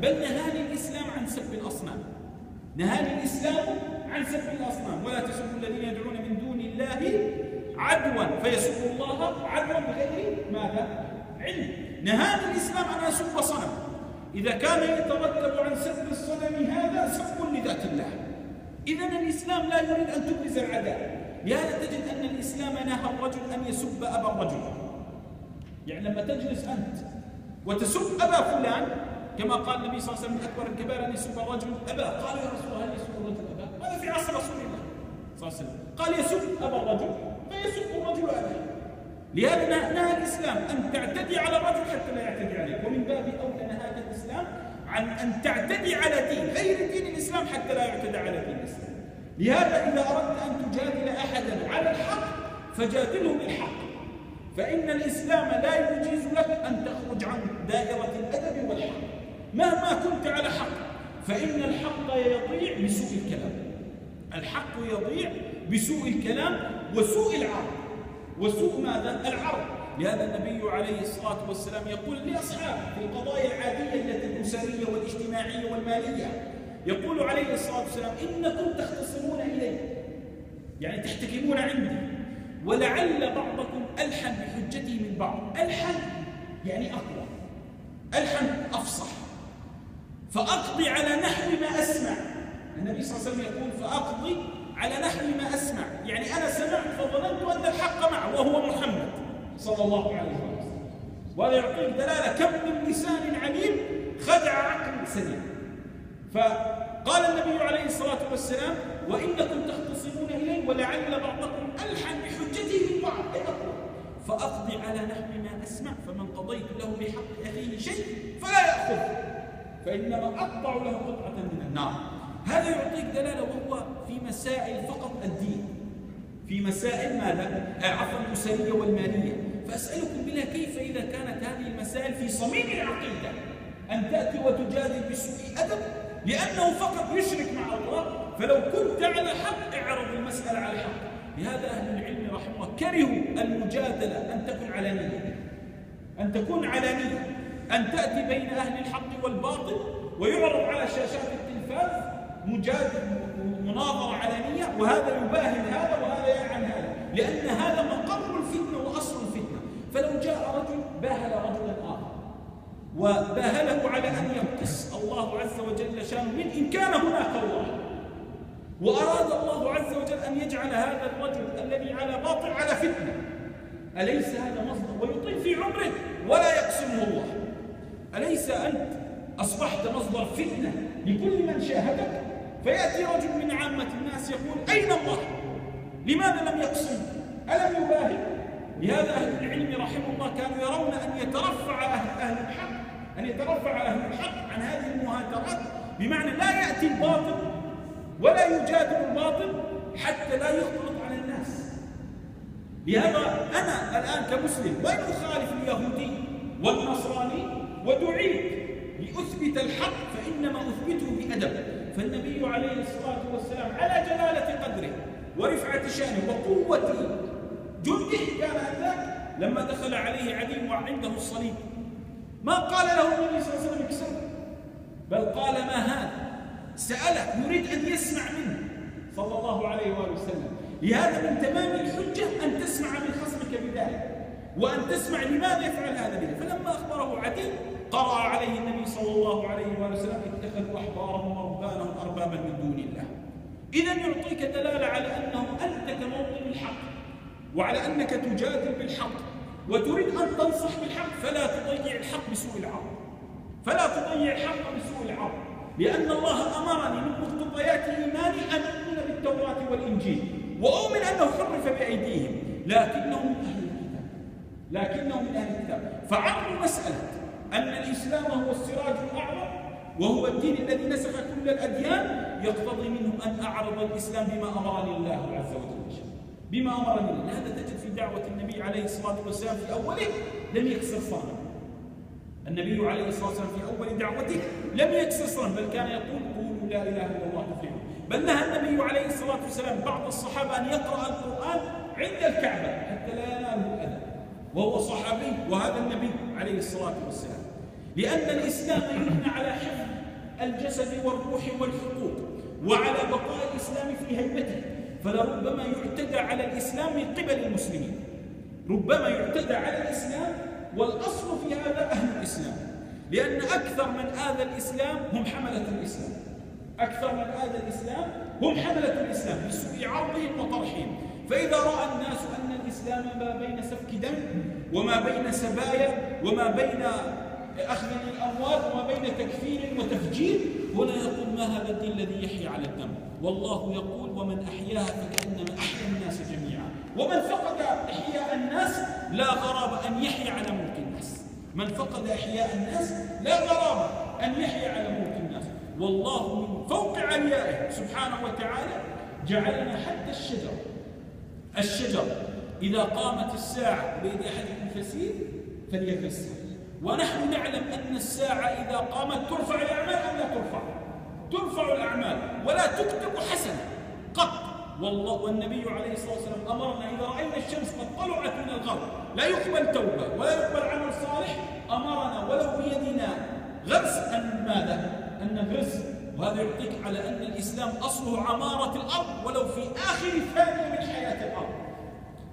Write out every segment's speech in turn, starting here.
بل نهاني الإسلام عن سب الأصنام، نهاني الإسلام عن سب الأصنام. ولا تسبوا الذين يدعون من دون الله عدوا فيسبوا الله عدوا بغير ماذا؟ علم. نهاني الإسلام أن أسب صنم. إذا كان يترتب عن سب الصنم هذا سب لذات الله، إذن الإسلام لا يريد أن تبرز العداء. لهذا تجد أن الإسلام نهى الرجل أن يسب أبا الرجل. يعني لما تجلس أنت وتسب أبا فلان، كما قال النبي صلى الله عليه وسلم: أكبر الكبائر أن يسب الرجل أباه. قال: يا رسول الله هل يسب الرجل أباه؟ هذا في عصر رسول الله صلى الله عليه وسلم. قال: يسب أبا الرجل فيسب الرجل أباه. لهذا نهى الإسلام أن تعتدي على الرجل حتى لا يعتدي عليك، ومن باب أولى نهى الإسلام عن أن تعتدي على دين غير دين الإسلام حتى لا يعتدى على دين الإسلام. لهذا إذا أردت أن تجادل أحدا على الحق فجادله بالحق، فإن الإسلام لا يجيز لك أن تخرج عن دائرة الأدب والحق مهما كنت على حق، فإن الحق يضيع بسوء الكلام، الحق يضيع بسوء الكلام وسوء العرض، وسوء ماذا؟ العرض. لهذا النبي عليه الصلاة والسلام يقول لأصحابه في القضايا العادية التي الأسرية والاجتماعية والمالية، يقول عليه الصلاة والسلام: إنكم تختصمون إلي، يعني تحتكمون عندي، ولعل بعضكم ألحن بحجتي من بعض. ألحن يعني أقوى، ألحن أفصح، فأقضي على نحو ما أسمع. النبي صلى الله عليه وسلم يقول: فأقضي على نحو ما أسمع، يعني أنا سمعت فظننت أن الحق معه وهو محمد صلى الله عليه وسلم. وهذا يعطيك دلالة كم من لسان عليم خدع عقل سليم. فقال النبي عليه الصلاة والسلام: وإنكم تختصمون إلي ولعل بعضكم ألحن بحجته من بعض، فأقضي على نحو ما أسمع، فمن قضيت له بحق أخيه شيء فلا يأخذ، فإنما أقطع له قطعة من النار. هذا يعطيك دلالة، وهو في مسائل فقط الدين، في مسائل ماذا؟ عفوا الأسرية والمالية. فأسألكم بالله كيف إذا كانت هذه المسائل في صميم العقيدة أن تأتي وتجادل بسوء أدب لأنه فقط يشرك مع الله؟ فلو كنت على حق اعرض المسألة على حق. لهذا أهل العلم رحمه الله كرهوا المجادلة أن تكون علانية، أن تكون علانية، أن تأتي بين أهل الحق والباطل ويعرض على شاشات التلفاز مناظرة علانية، وهذا يباهل هذا وهذا يلعن هذا، لأن هذا مقر الفتنة وأصل الفتنة. فلو جاء رجل باهل رجلا آخر وباهله على أن يقتص الله عز وجل شانه من إن كان هناك الله، وأراد الله عز وجل أن يجعل هذا الرجل الذي على باطل على فتنة، أليس هذا مصدر ويطيل في عمره ولا يقسمه الله؟ أليس أنت أصبحت مصدر فتنة لكل من شاهدك؟ فيأتي رجل من عامة الناس يقول: أين الله؟ لماذا لم يقسم؟ ألم يباهل؟ لهذا أهل العلم رحمه الله كانوا يرون أن يترفع أهل الحق، أن يترفع أهل الحق عن هذه المهاترات، بمعنى لا يأتي الباطل ولا يجادل الباطل حتى لا يختلط على الناس. لهذا أنا الآن كمسلم وإن أخالف اليهودي والنصراني ودعيت لأثبت الحق فإنما أثبته بأدب. فالنبي عليه الصلاة والسلام على جلالة قدره ورفعة شأنه وقوة جنده كان ذاك لما دخل عليه عدي وعنده الصليب ما قال له النبي صلى الله عليه وسلم اكسره، بل قال: ما هذا؟ سأله يريد أن يسمع منه صلى الله عليه وآله وسلم. لهذا من تمام الحجة أن تسمع من خصمك بذلك، وأن تسمع لماذا يفعل هذا به. فلما أخبره عدي قرأ عليه النبي صلى الله عليه وآله وسلم: اتخذوا أحبارهم ورهبانهم أربابا من دون الله. إذن يعطيك دلالة على أنه أنت كموطن الحق، وعلى أنك تجادل بالحق وتريد أن تنصح بالحق، فلا تضيع الحق بسوء العرض، فلا تضيع الحق بسوء العرض، لأن الله أمرني من مقتضيات إيماني أن أؤمن بالتوراة والإنجيل وأؤمن أنه حرف بأيديهم لكنهم من أهل الكتاب، لكنهم من أهل الكتاب. فعقل مسألة أن الإسلام هو السراج الأعظم وهو الدين الذي نسخ كل الأديان يقتضي منه أن أعرض الإسلام بما أمرني الله عز وجل، بما أمرني الله. هذا تجد في دعوة النبي عليه الصلاة والسلام في أوله لم يكسر صنم. النبي عليه الصلاة والسلام في أول دعوته لم يكسر صنم، بل كان يقول: قولوا لا إله إلا الله تفلحون. بل نهى النبي عليه الصلاة والسلام بعض الصحابة أن يقرأ القرآن عند الكعبة حتى لا يناله الأذى، وهو صحابي وهذا النبي عليه الصلاة والسلام، لأن الإسلام يبنى على حفظ الجسد والروح والحقوق وعلى بقاء الإسلام في هيبته، فلربما يعتدى على الإسلام من قبل المسلمين، ربما يعتدى على الإسلام والأصل في هذا أهل الإسلام، لأن أكثر من آذى الإسلام هم حملة الإسلام، أكثر من آذى الإسلام هم حملة الإسلام بسوء عرضهم وطرحهم. فإذا رأى الناس أن الإسلام ما بين سفك دم وما بين سبايا وما بين أخذ الأموال وما بين تكفير وتفجير، هنا يقول ما هذا الدين الذي يحيى على الدم؟ والله يقول ومن أحياها فكأنما أحيا الناس جميعا. ومن فقد إحياء الناس لا غرابة أن يحيى على ملك الناس، من فقد إحياء الناس لا غرابة أن يحيى على ملك الناس. والله من فوق عليائه سبحانه وتعالى جعلنا حتى الشجر إذا قامت الساعة بيد أحدكم فسير فليغسها، ونحن نعلم أن الساعة إذا قامت ترفع الأعمال أو لا ترفع؟ ترفع الأعمال ولا تكتب حسنة قط. والنبي عليه الصلاة والسلام أمرنا إذا رأينا الشمس قد طلعت من الغرب لا يقبل توبة ولا يقبل عمل صالح، أمرنا ولو بيدنا غرس أن ماذا؟ أن نغرس. وهذا يعطيك على أن الإسلام أصله عمارة الأرض ولو في آخر ثانية من حياة الأرض.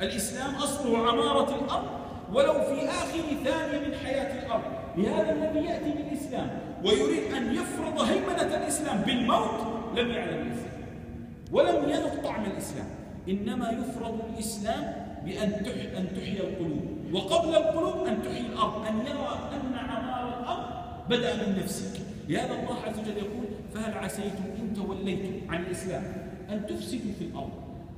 الإسلام أصله عمارة الأرض ولو في آخر ثانية من حياة الأرض. لهذا الذي يأتي بالإسلام ويريد أن يفرض هيمنة الإسلام بالموت لم يعلم الإسلام ولم يذق طعم الإسلام، إنما يفرض الإسلام بأن تحيي القلوب، وقبل القلوب أن تحيي الأرض، أن يرى أن عمار الأرض بدأ من نفسك. لهذا الله عز وجل يقول فهل عسيتم إن توليتم عن الإسلام أن تفسدوا في الأرض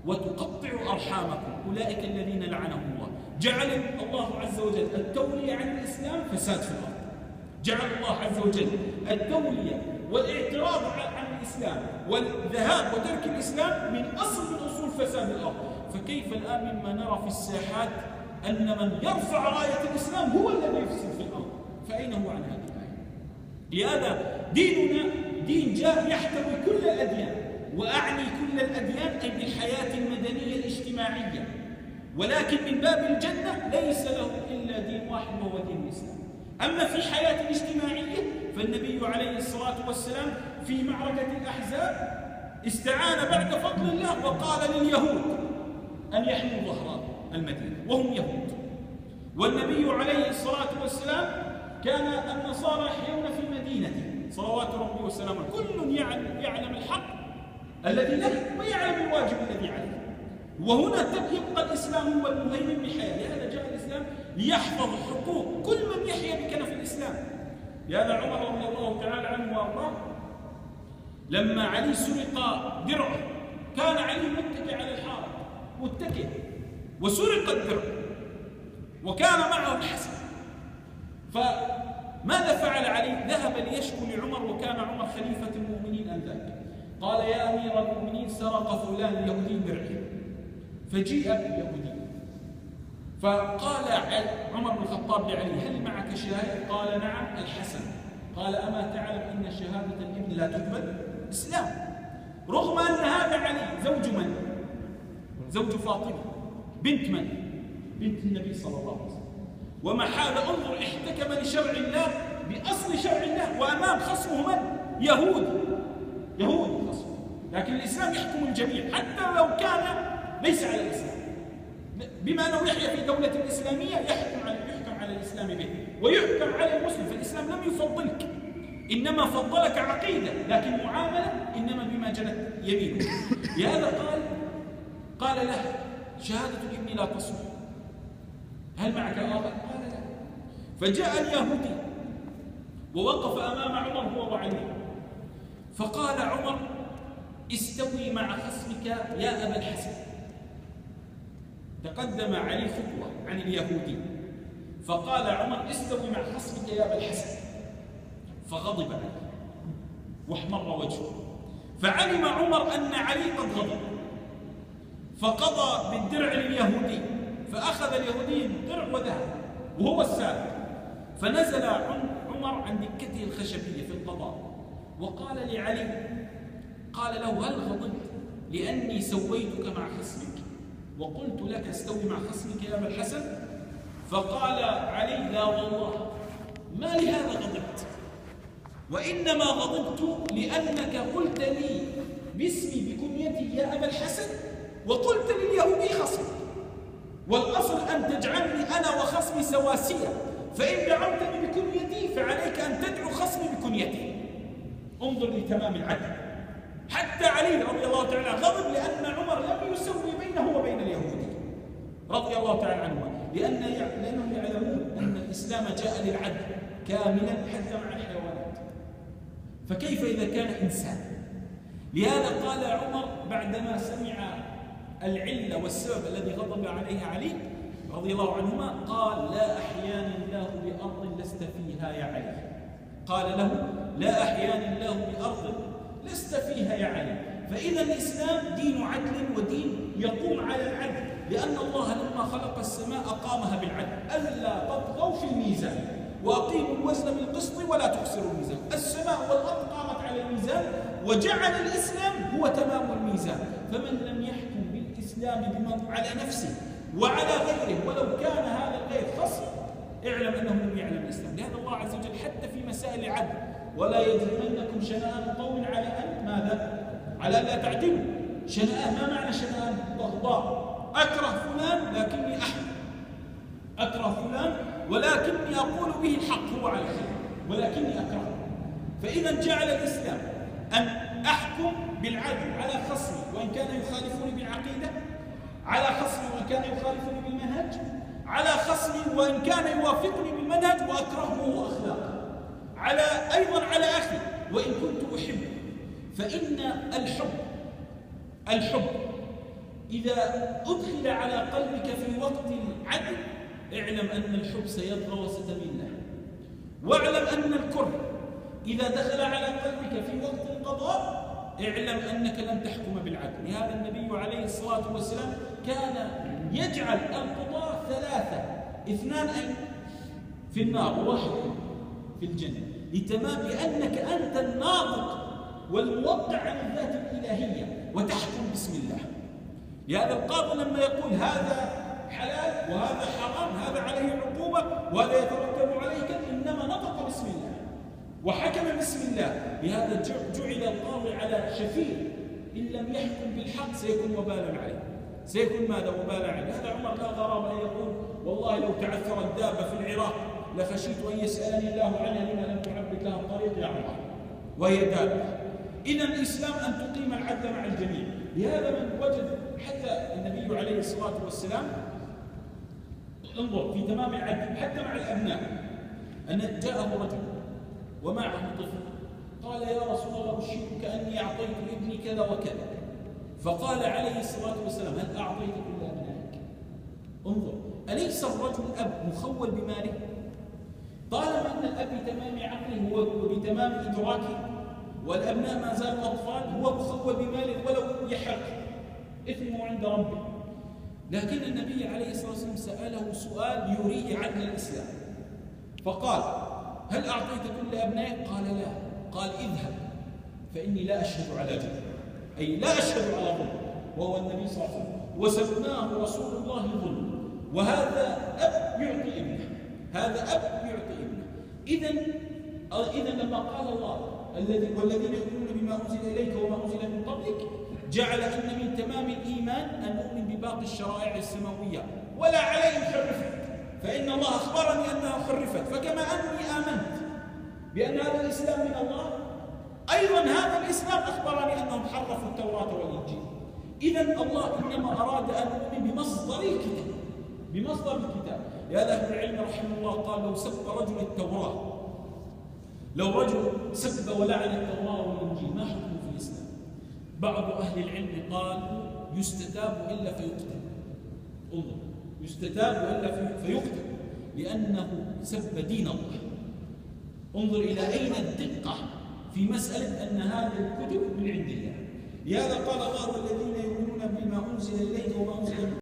وتقطعوا أرحامكم أولئك الذين لعنهم الله. جعل الله عز وجل التولية عن الإسلام فساد في الأرض، جعل الله عز وجل التولية والاعتراض عن الإسلام والذهاب وترك الإسلام من أصل من أصول فساد الأرض. فكيف الآن مما نرى في الساحات أن من يرفع راية الإسلام هو الذي يفسد في الأرض؟ فأين هو عن هذه الآية؟ لهذا ديننا دين جاء يحتوي كل الأديان، وأعني كل الأديان أي بالحياة المدنية الاجتماعية، ولكن من باب الجنة ليس له إلا دين واحد وهو دين الإسلام. أما في حياة الاجتماعية فالنبي عليه الصلاة والسلام في معركة الأحزاب استعان بعد فضل الله وقال لليهود أن يحموا ظهر المدينة وهم يهود، والنبي عليه الصلاة والسلام كان النصارى يحيون في مدينته صلوات ربي وسلامه، كل يعلم الحق الذي له ويعلم الواجب الذي عليه، وهنا يبقى الإسلام هو المهيمن بحياة. لهذا جاء الإسلام ليحفظ حقوق كل من يحيا بكنف الإسلام. لهذا عمر رضي الله تعالى عنه وأرضاه لما علي سرق درعه كان علي متكئ على الحائط متكئ وسرق الدرع وكان معه الحسن، فماذا فعل علي؟ ذهب ليشكو لعمر وكان عمر خليفة المؤمنين آنذاك، قال يا أمير المؤمنين سرق فلان اليهودي درعه، فجيء باليهودي فقال عمر بن الخطاب لعلي هل معك شاهد؟ قال نعم الحسن. قال أما تعلم أن شهادة الابن لا تقبل؟ إسلام، رغم أن هذا علي زوج من؟ زوج فاطمة بنت من؟ بنت النبي صلى الله عليه وسلم. ومحال انظر احتكم لشرع الله بأصل شرع الله وأمام خصمه من؟ يهود خصمه، لكن الإسلام يحكم الجميع حتى لو كان ليس على الإسلام، بما أنه يحيا في دولة إسلامية يحكم على الإسلام به ويحكم على المسلم. فالإسلام لم يفضلك، إنما فضلك عقيدة، لكن معاملة إنما بما جنت يمينه. لهذا قال له شهادة الابن لا تصلح، هل معك آخر؟ قال لا. فجاء اليهودي ووقف أمام عمر هو وعلي، فقال عمر استوي مع خصمك يا أبا الحسن. تقدم علي خطوة عن اليهودي فقال عمر استوي مع خصمك يا أبا الحسن، فغضب علي واحمر وجهه، فعلم عمر أن علي قد غضب فقضى بالدرع لليهودي، فأخذ اليهودي الدرع وذهب وهو السابق، فنزل عمر عن دكته الخشبية في القضاء وقال لعلي قال له هل غضبت لأني سويتك مع خصمك وقلت لك استوي مع خصمك يا أبا الحسن؟ فقال علي لا والله ما لهذا غضبت، وإنما غضبت لأنك قلت لي باسمي بكنيتي يا أبا الحسن وقلت لليهودي خصمي، والأصل أن تجعلني أنا وخصمي سواسية، فإن دعوتني بكنيتي فعليك أن تدعو خصمي بكنيتي. انظر لتمام العدل. حتى علي رضي الله تعالى عنه غضب لأن عمر لم يسوي بينه وبين اليهودي رضي الله تعالى عنهما، لأنهم يعلمون أن الإسلام جاء للعدل كاملا حتى مع الحيوانات، فكيف إذا كان إنسان؟ لهذا قال عمر بعدما سمع العلة والسبب الذي غضب عليه علي رضي الله عنهما، قال لا أحياني الله بأرض لست فيها يا علي. قال له لا أحياني الله بأرض لست فيها يا علي. فإذا الإسلام دين عدل ودين يقوم على العدل، لأن الله لما خلق السماء أقامها بالعدل، ألا تطغوا في الميزان وأقيموا الوزن بالقسط ولا تخسروا الميزان. السماء والأرض قامت على الميزان، وجعل الإسلام هو تمام الميزان. فمن لم يحكم بالإسلام على نفسه وعلى غيره ولو كان هذا الغير خصم، اعلم أنه لم يعلم الإسلام. لهذا الله عز وجل حتى في مسائل العدل ولا يجرمنكم شنآن قوم على أن ماذا؟ على لا تعدلوا. شنآن ما معنى شنآن؟ بغضاء. أكره فلان لكني أحب، أكره فلان ولكني أقول به الحق، هو على خير ولكني أكره. فإذا جعل الإسلام أن أحكم بالعدل على خصمي وإن كان يخالفني بالعقيدة، على خصمي وإن كان يخالفني بالمنهج، على خصمي وإن كان يوافقني بالمنهج وأكرهه وأخلاقه، أيضا على أخي وإن كنت أحبه. فإن الحب إذا أدخل على قلبك في وقت العدل، اعلم أن الحب سيطغى وستميل له. واعلم أن الكره إذا دخل على قلبك في وقت القضاء، اعلم أنك لن تحكم بالعدل. لهذا النبي عليه الصلاة والسلام كان يجعل القضاة ثلاثة، اثنان في النار وواحد في الجنة، لأنك أنت الناطق والموقع عن الذات الإلهية وتحكم باسم الله. لهذا القاضي لما يقول هذا حلال وهذا حرام، هذا عليه عقوبة وهذا يترتب عليه كذا، إنما نطق باسم الله وحكم باسم الله. لهذا جعل القاضي على شفير، إن لم يحكم بالحق سيكون وبالا عليه، سيكون ماذا؟ وبالا عليه. هذا عمر لا غرابة أن يقول والله لو تعثرت دابة في العراق لخشيت أن يسألني الله عنها لما لم تعبد لها الطريق يا عمر، وهي دابة. إذا الإسلام أن تقيم العدل مع الجميع. لهذا من وجد حتى النبي عليه الصلاة والسلام، انظر في تمام العدل حتى مع الأبناء، أن جاءه رجل ومعه طفل قال يا رسول الله أشهدك أني أعطيت ابني كذا وكذا، فقال عليه الصلاة والسلام هل أعطيت كل أبنائك؟ انظر، أليس الرجل أب مخول بماله؟ طالما أن الأب بتمام عقله وبتمام إدراكه والأبناء ما زالوا أطفال، هو مخول بماله ولو يحق إثمه عند ربه. لكن النبي عليه الصلاة والسلام سأله سؤال يريد عدل الإسلام، فقال هل أعطيت كل أبنائك؟ قال لا. قال اذهب فإني لا أشهد على جهل، أي لا أشهد على ظلم، وهو النبي صلى الله عليه وسلم، وسماه رسول الله ظلم. وهذا أب يعطي ابنه، هذا أب يعطي ابنه. إذا لما قال الله والذين يؤمنون بما أنزل إليك وما أنزل من قبلك، جعل أن من تمام الإيمان أن نؤمن بباقي الشرائع السماوية ولا عليهم حرفت، فإن الله أخبرني أنها حرفت. فكما أني آمنت بأن هذا الإسلام من الله، أيضا هذا الإسلام أخبرني أنهم حرفوا التوراة والإنجيل. إذا الله إنما أراد أن نؤمن بمصدر الكتاب، بمصدر الكتاب. لهذا أهل العلم رحمه الله قال لو سب رجل التوراة، لو رجل سب ولعن التوراة والإنجيل ما حكمه في الإسلام؟ بعض أهل العلم قال يستتاب إلا فيقتل. انظر، يستتاب إلا فيقتل لأنه سب دين الله. انظر إلى أين الدقة في مسألة أن هذه الكتب من عند الله. لهذا قال الله والذين يؤمنون بما أنزل إليك وما أنزل